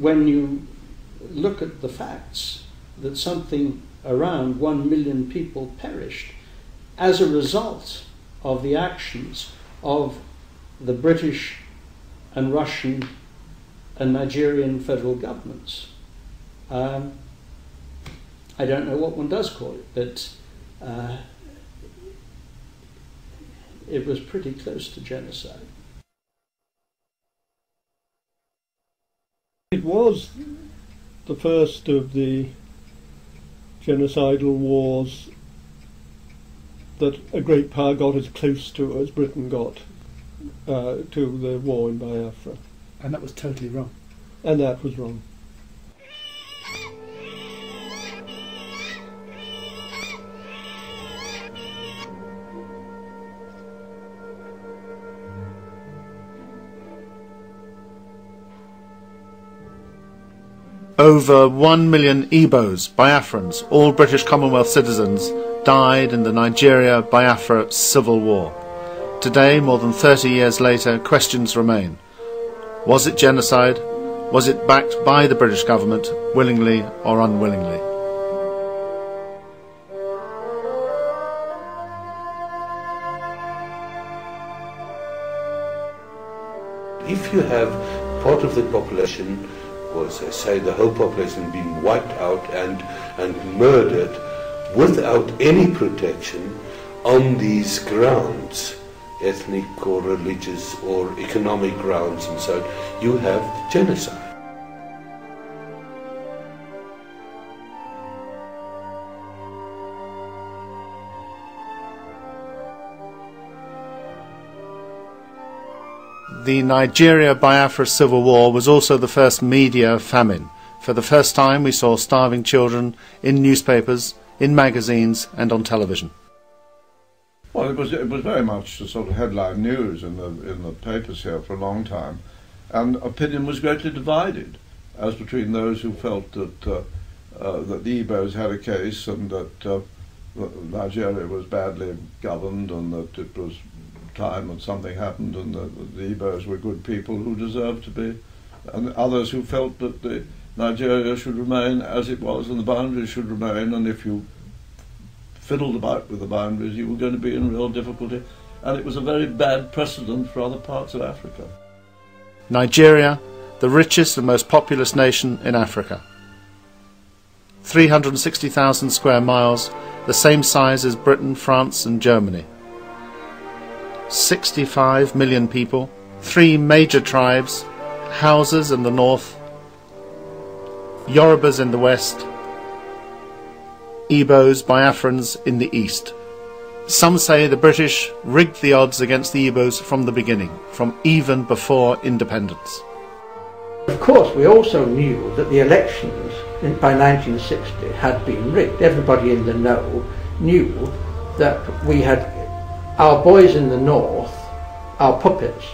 when you look at the facts, that something around 1 million people perished as a result of the actions of the British and Russian and Nigerian federal governments. I don't know what one does call it, but it was pretty close to genocide. It was the first of the genocidal wars that a great power got as close to as Britain got to the war in Biafra. And that was totally wrong. And that was wrong. Over 1 million Igbos, Biafrans, all British Commonwealth citizens, died in the Nigeria-Biafra civil war. Today, more than 30 years later, questions remain. Was it genocide? Was it backed by the British government, willingly or unwillingly? If you have part of the population, or as I say, the whole population being wiped out and murdered without any protection on these grounds, ethnic or religious or economic grounds and so on, you have genocide. The Nigeria-Biafra civil war was also the first media famine. For the first time we saw starving children in newspapers, in magazines and on television. Well, it was very much the sort of headline news in the papers here for a long time, and opinion was greatly divided as between those who felt that that the Igbos had a case and that Nigeria was badly governed and that it was time that something happened and that the Igbos were good people who deserved to be, and others who felt that Nigeria should remain as it was and the boundaries should remain, and if you fiddled about with the boundaries you were going to be in real difficulty, and it was a very bad precedent for other parts of Africa. Nigeria, the richest and most populous nation in Africa. 360,000 square miles, the same size as Britain, France and Germany. 65 million people, 3 major tribes, Hausas in the north, Yorubas in the west, Igbos, Biafrans in the east. Some say the British rigged the odds against the Igbos from the beginning, from even before independence. Of course, we also knew that the elections by 1960 had been rigged. Everybody in the know knew that we had our boys in the north, our puppets,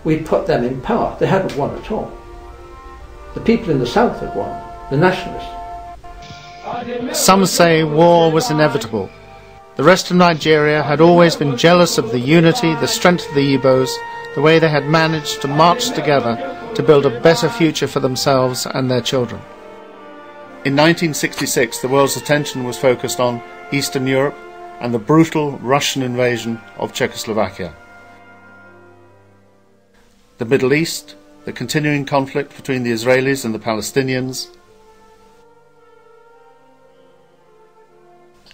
we'd put them in power. They hadn't won at all. The people in the south had won, the nationalists. Some say war was inevitable. The rest of Nigeria had always been jealous of the unity, the strength of the Igbos, the way they had managed to march together to build a better future for themselves and their children. In 1966, the world's attention was focused on Eastern Europe and the brutal Russian invasion of Czechoslovakia. The Middle East, the continuing conflict between the Israelis and the Palestinians,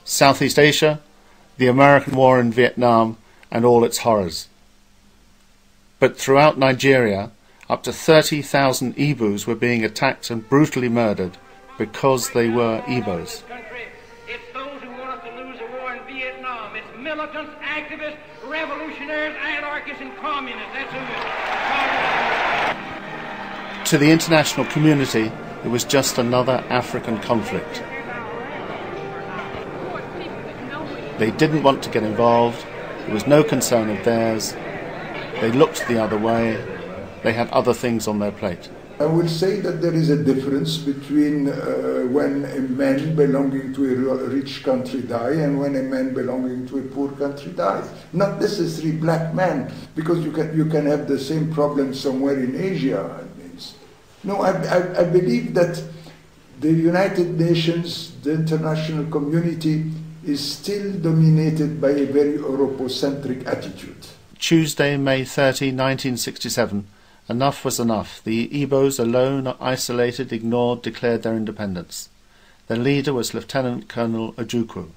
Southeast Asia, the American war in Vietnam and all its horrors. But throughout Nigeria, up to 30,000 Igbos were being attacked and brutally murdered because they were Igbos. It's those who want us to lose the war in Vietnam. It's militants, activists, revolutionaries, anarchists and communists. That's who it is. To the international community, it was just another African conflict. They didn't want to get involved. There was no concern of theirs. They looked the other way. They had other things on their plate. I would say that there is a difference between when a man belonging to a rich country dies and when a man belonging to a poor country dies. Not necessarily black men, because you can have the same problem somewhere in Asia. No, I believe that the United Nations, the international community, is still dominated by a very Europocentric attitude. Tuesday, May 30, 1967. Enough was enough. The Igbos, alone, isolated, ignored, declared their independence. Their leader was Lieutenant Colonel Ojukwu.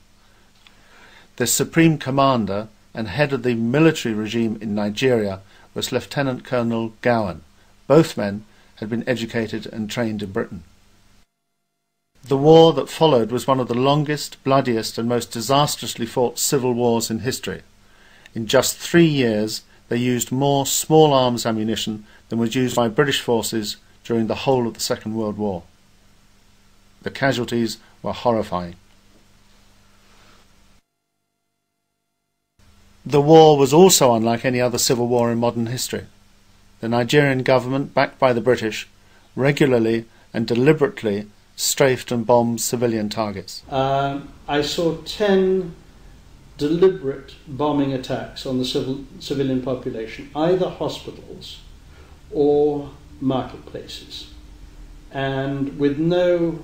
The supreme commander and head of the military regime in Nigeria was Lieutenant Colonel Gowan. Both men had been educated and trained in Britain. The war that followed was one of the longest, bloodiest and most disastrously fought civil wars in history. In just 3 years they used more small arms ammunition than was used by British forces during the whole of the Second World War. The casualties were horrifying. The war was also unlike any other civil war in modern history. The Nigerian government, backed by the British, regularly and deliberately strafed and bombed civilian targets. I saw 10 deliberate bombing attacks on the civilian population, either hospitals or marketplaces, and with no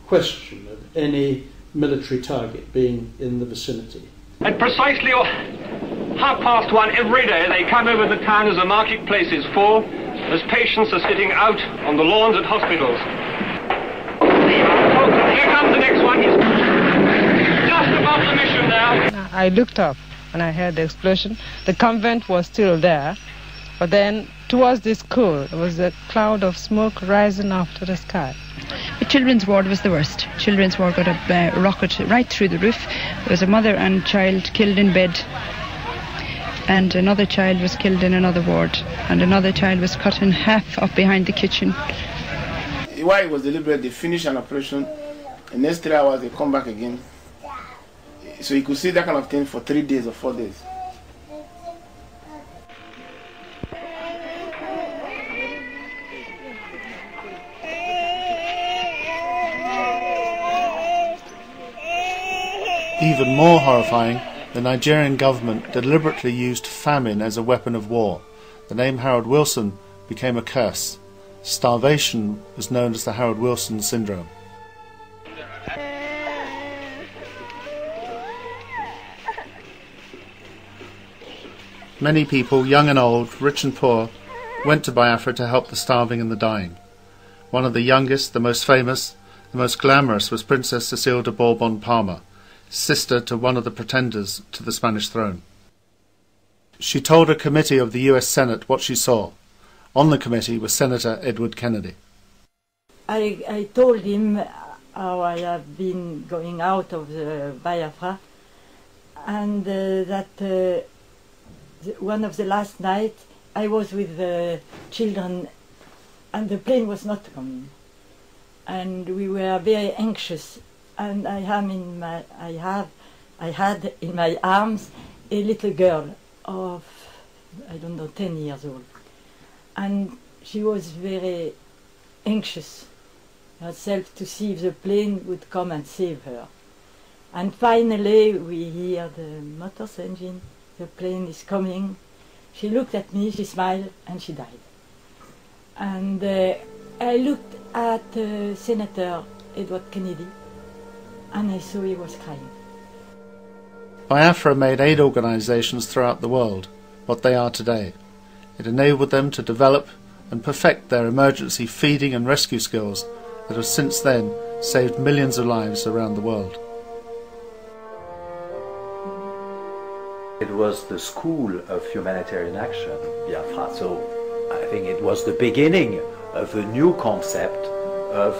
question of any military target being in the vicinity. At precisely 1:30 every day they come over the town as the marketplace is full, as patients are sitting out on the lawns at hospitals. Here comes the next one. He's just above the mission now. I looked up and I heard the explosion. The convent was still there, but then towards the school there was a cloud of smoke rising up to the sky. The children's ward was the worst. Children's ward got a rocket right through the roof. There was a mother and child killed in bed, and another child was killed in another ward, and another child was cut in half up behind the kitchen. Why it was deliberate, they finished an operation, the next 3 hours they come back again. So you could see that kind of thing for 3 days or 4 days. Even more horrifying, the Nigerian government deliberately used famine as a weapon of war. The name Harold Wilson became a curse. Starvation was known as the Harold Wilson syndrome. Many people, young and old, rich and poor, went to Biafra to help the starving and the dying. One of the youngest, the most famous, the most glamorous was Princess Cecile de Bourbon-Parma, sister to one of the pretenders to the Spanish throne. She told a committee of the US Senate what she saw. On the committee was Senator Edward Kennedy. I told him how I have been going out of the Biafra, and that one of the last nights I was with the children and the plane was not coming. And we were very anxious, and I had in my arms a little girl of, I don't know, 10 years old. And she was very anxious herself to see if the plane would come and save her. And finally we hear the motor's engine, the plane is coming. She looked at me, she smiled, and she died. And I looked at Senator Edward Kennedy, and I saw he was crying. Biafra made aid organisations throughout the world what they are today. It enabled them to develop and perfect their emergency feeding and rescue skills that have since then saved millions of lives around the world. It was the school of humanitarian action, Biafra, so I think it was the beginning of a new concept of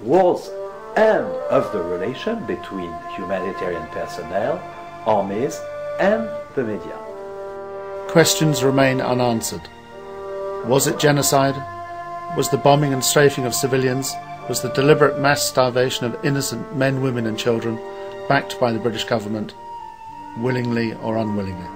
wars and of the relation between humanitarian personnel, armies and the media. Questions remain unanswered. Was it genocide? Was the bombing and strafing of civilians? Was the deliberate mass starvation of innocent men, women and children backed by the British government, willingly or unwillingly?